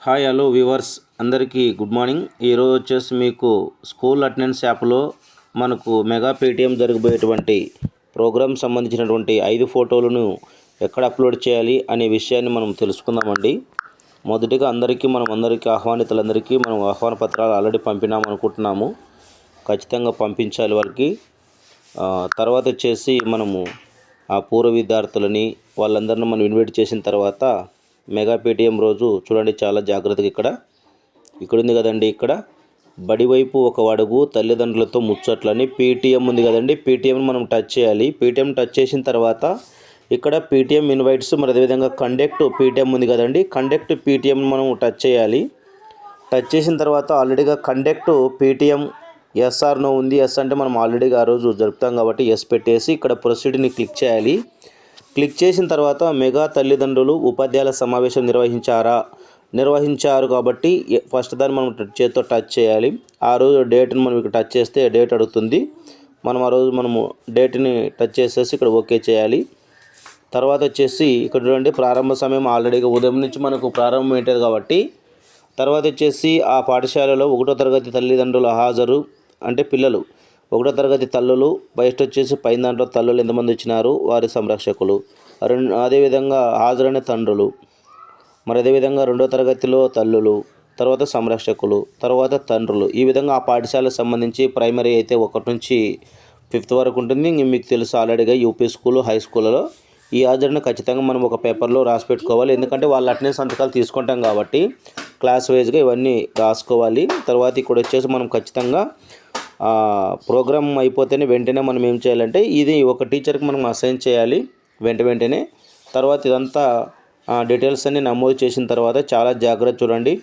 Hi hello viewers అందరికీ good morning. ఈరోజు వచ్చేసి మీకు స్కూల్ అటెండెన్స్ యాప్లో మనకు మెగా పేటీఎం జరగబోయేటువంటి ప్రోగ్రామ్ సంబంధించినటువంటి 5 ఫోటోలను ఎక్కడ అప్లోడ్ చేయాలి అనే విషయాన్ని మనం తెలుసుకుందామండి. మొదటిగా అందరికీ ఆహ్వానితులందరికీ మనం ఆహ్వాన పత్రాలు ఆల్రెడీ పంపినామనుకుంటున్నాము. ఖచ్చితంగా పంపించాలి వాళ్ళకి. తర్వాత వచ్చేసి మనము ఆ పూర్వ విద్యార్థులని వాళ్ళందరినీ మనం ఇన్వైట్ చేసిన తర్వాత మెగా పేటీఎం రోజు చూడండి, చాలా జాగ్రత్తగా ఇక్కడ ఉంది కదండి, ఇక్కడ బడి వైపు ఒక అడుగు తల్లిదండ్రులతో ముచ్చట్లని పేటీఎం ఉంది కదండి. పేటీఎం మనం టచ్ చేయాలి. పేటీఎం టచ్ చేసిన తర్వాత ఇక్కడ పేటీఎం ఇన్వైట్స్, మరి అదేవిధంగా కండక్ట్ పేటీఎం ఉంది కదండి. కండక్ట్ పేటీఎం మనం టచ్ చేయాలి. టచ్ చేసిన తర్వాత ఆల్రెడీగా conduct Paytm S R no ఉంది. ఎస్ అంటే మనం ఆల్రెడీగా ఆ రోజు జరుపుతాం కాబట్టి ఎస్ పెట్టేసి ఇక్కడ ప్రొసీడ్ని క్లిక్ చేయాలి. క్లిక్ చేసిన తర్వాత మెగా తల్లిదండ్రులు ఉపాధ్యాయుల సమావేశం నిర్వహించారు కాబట్టి ఫస్ట్ దాన్ని మనం చేతితో టచ్ చేయాలి. ఆ రోజు డేట్ని మనం ఇక్కడ టచ్ చేస్తే డేట్ అడుగుతుంది. మనం ఆ రోజు మనము డేట్ని టచ్ చేసేసి ఇక్కడ ఓకే చేయాలి. తర్వాత వచ్చేసి ఇక్కడ చూడండి, ప్రారంభ సమయం ఆల్రెడీగా ఉదయం నుంచి మనకు ప్రారంభం ఏంటది కాబట్టి తర్వాత వచ్చేసి ఆ పాఠశాలలో 1వ తరగతి తల్లిదండ్రుల హాజరు అంటే పిల్లలు 1వ తరగతి తల్లులు, బయట వచ్చేసి పైన దాంట్లో తల్లులు ఎంతమంది వచ్చినారు, వారి సంరక్షకులు, అదేవిధంగా హాజరైన తండ్రులు, మరి అదేవిధంగా 2వ తరగతిలో తల్లులు, తర్వాత సంరక్షకులు, తర్వాత తండ్రులు. ఈ విధంగా ఆ పాఠశాలకు సంబంధించి ప్రైమరీ అయితే 1 నుంచి 5th వరకు ఉంటుంది. మీకు తెలుసు ఆల్రెడీగా యూపీ స్కూలు, హై స్కూళ్ళలో ఈ హాజరును ఖచ్చితంగా మనం ఒక పేపర్లో రాసి పెట్టుకోవాలి. ఎందుకంటే వాళ్ళు అటెండెన్స్ సంతకాలు తీసుకుంటాం కాబట్టి క్లాస్ వైజ్గా ఇవన్నీ రాసుకోవాలి. తర్వాత ఇక్కడ వచ్చేసి మనం ఖచ్చితంగా ప్రోగ్రామ్ అయిపోతేనే వెంటనే మనం ఏం చేయాలంటే ఇది ఒక టీచర్కి మనం అసైన్ చేయాలి వెంటనే. తర్వాత ఇదంతా డీటెయిల్స్ అన్ని నమోదు చేసిన తర్వాత చాలా జాగ్రత్త చూడండి.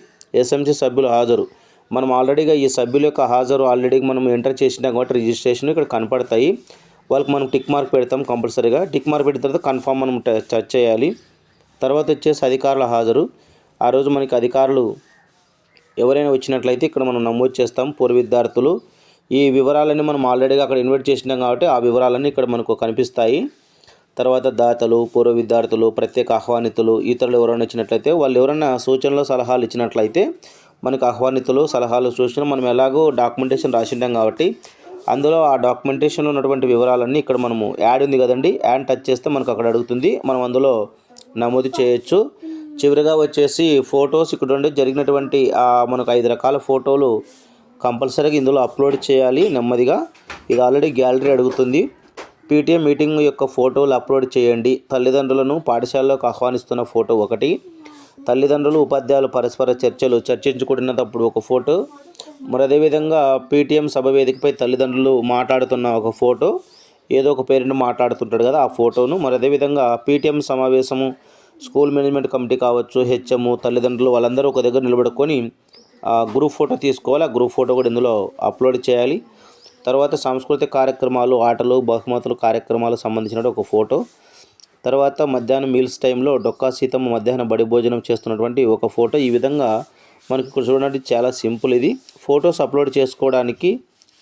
ఎస్ఎంసీ సభ్యులు హాజరు, మనం ఆల్రెడీగా ఈ సభ్యుల యొక్క హాజరు ఆల్రెడీ మనం ఎంటర్ చేసినాం కాబట్టి రిజిస్ట్రేషన్ ఇక్కడ కనపడతాయి. వాళ్ళకి మనం టిక్ మార్క్ పెడతాం కంపల్సరీగా. టిక్ మార్క్ పెట్టిన తర్వాత కన్ఫామ్ మనం టచ్ చేయాలి. తర్వాత వచ్చేసి అధికారుల హాజరు, ఆ రోజు మనకి అధికారులు ఎవరైనా వచ్చినట్లయితే ఇక్కడ మనం నమోదు చేస్తాం. పూర్వ విద్యార్థులు ఈ వివరాలన్నీ మనం ఆల్రెడీగా అక్కడ ఇన్వైట్ చేసినాం కాబట్టి ఆ వివరాలన్నీ ఇక్కడ మనకు కనిపిస్తాయి. తర్వాత దాతలు, పూర్వ విద్యార్థులు, ప్రత్యేక ఆహ్వానితులు, ఇతరులు ఎవరైనా వచ్చినట్లయితే వాళ్ళు ఎవరైనా సూచనలు సలహాలు ఇచ్చినట్లయితే మనకు ఆహ్వానితులు సలహాలు సూచనలు మనం ఎలాగో డాక్యుమెంటేషన్ రాసింటాం కాబట్టి అందులో ఆ డాక్యుమెంటేషన్లో ఉన్నటువంటి వివరాలన్నీ ఇక్కడ మనము యాడ్ ఉంది కదండి, యాడ్ టచ్ చేస్తే మనకు అక్కడ అడుగుతుంది, మనం అందులో నమోదు చేయొచ్చు. చివరిగా వచ్చేసి ఫొటోస్ ఇక్కడ జరిగినటువంటి మనకు 5 రకాల ఫోటోలు కంపల్సరీగా ఇందులో అప్లోడ్ చేయాలి నెమ్మదిగా. ఇది ఆల్రెడీ గ్యాలరీ అడుగుతుంది. పీటీఎం మీటింగ్ యొక్క ఫోటోలు అప్లోడ్ చేయండి. తల్లిదండ్రులను పాఠశాలలోకి ఆహ్వానిస్తున్న ఫోటో 1, తల్లిదండ్రులు ఉపాధ్యాయులు పరస్పర చర్చించుకుంటున్నప్పుడు ఒక ఫోటో, మరి అదేవిధంగా పీటీఎం సభ వేదికపై తల్లిదండ్రులు మాట్లాడుతున్న ఒక ఫోటో, ఏదో ఒక పేరెంట్ మాట్లాడుతుంటాడు కదా ఆ ఫోటోను, మరి అదేవిధంగా పీటీఎం సమావేశము, స్కూల్ మేనేజ్మెంట్ కమిటీ కావచ్చు, హెచ్ఎం, తల్లిదండ్రులు వాళ్ళందరూ ఒక దగ్గర నిలబడుకొని గ్రూప్ ఫోటో తీసుకోవాలి. ఆ గ్రూప్ ఫోటో కూడా ఇందులో అప్లోడ్ చేయాలి. తర్వాత సాంస్కృతిక కార్యక్రమాలు, ఆటలు, బహుమతులు కార్యక్రమాలకు సంబంధించిన ఒక ఫోటో, తర్వాత మధ్యాహ్నం మీల్స్ టైంలో డొక్కా సీతమ్మ మధ్యాహ్నం బడి భోజనం చేస్తున్నటువంటి ఒక ఫోటో. ఈ విధంగా మనకి ఇక్కడ చూడండి, చాలా సింపుల్ ఇది. ఫొటోస్ అప్లోడ్ చేసుకోవడానికి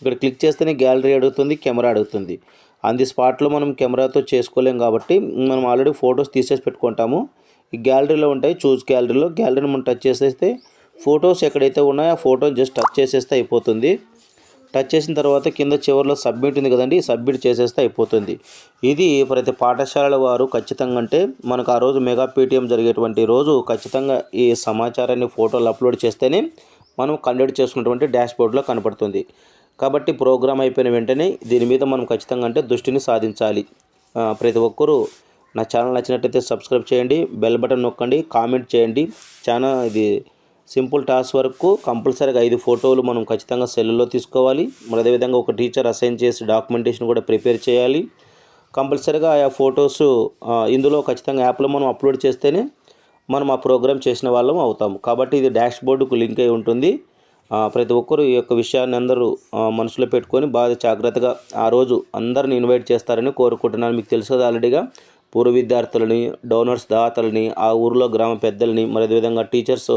ఇక్కడ క్లిక్ చేస్తేనే గ్యాలరీ అడుగుతుంది, కెమెరా అడుగుతుంది. ఆన్ ది స్పాట్లో మనం కెమెరాతో చేసుకోలేం కాబట్టి మనం ఆల్రెడీ ఫొటోస్ తీసేసి పెట్టుకుంటాము. ఈ గ్యాలరీలో ఉంటాయి, చూస్ గ్యాలరీని మనం టచ్ చేసేస్తే ఫొటోస్ ఎక్కడైతే ఉన్నాయో ఆ ఫోటోని జస్ట్ టచ్ చేసేస్తే అయిపోతుంది. టచ్ చేసిన తర్వాత కింద చివరిలో సబ్మిట్ ఉంది కదండి, సబ్మిట్ చేసేస్తే అయిపోతుంది. ఇది ప్రతి పాఠశాలల వారు ఖచ్చితంగా అంటే మనకు ఆ రోజు మెగా పేటీఎం జరిగేటువంటి రోజు ఖచ్చితంగా ఈ సమాచారాన్ని ఫోటోలు అప్లోడ్ చేస్తేనే మనం కండక్ట్ చేసుకున్నటువంటి డాష్బోర్డ్లో కనపడుతుంది. కాబట్టి ప్రోగ్రామ్ అయిపోయిన వెంటనే దీని మీద మనం ఖచ్చితంగా అంటే దృష్టిని సాధించాలి. ప్రతి ఒక్కరూ నా ఛానల్ నచ్చినట్లయితే సబ్స్క్రైబ్ చేయండి, బెల్ బటన్ నొక్కండి, కామెంట్ చేయండి. ఇది సింపుల్ టాస్క్ వరకు కంపల్సరీగా 5 ఫోటోలు మనం ఖచ్చితంగా సెల్లో తీసుకోవాలి. మరి అదేవిధంగా ఒక టీచర్ అసైన్ చేసి డాక్యుమెంటేషన్ కూడా ప్రిపేర్ చేయాలి. కంపల్సరీగా ఆ ఫొటోస్ ఇందులో ఖచ్చితంగా యాప్లో మనం అప్లోడ్ చేస్తేనే మనం ఆ ప్రోగ్రామ్ చేసిన వాళ్ళం అవుతాము. కాబట్టి ఇది డాష్బోర్డుకు లింక్ అయి ఉంటుంది. ప్రతి ఒక్కరు ఈ యొక్క విషయాన్ని అందరూ మనసులో పెట్టుకొని బాగా జాగ్రత్తగా ఆ రోజు అందరిని ఇన్వైట్ చేస్తారని కోరుకుంటున్నాను. మీకు తెలుసు కదా ఆల్రెడీగా పూర్వ విద్యార్థులని, డోనర్స్ దాతలని, ఆ ఊరిలో గ్రామ పెద్దలని, మరి అదేవిధంగా టీచర్స్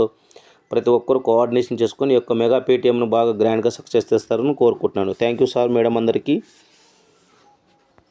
ప్రతి ఒక్కరు కోఆర్డినేషన్ చేసుకొని ఈ యొక్క మెగా పేటీఎంను బాగా గ్రాండ్గా సక్సెస్ చేస్తారని కోరుకుంటున్నాను. థ్యాంక్ యూ సార్, మేడం అందరికీ.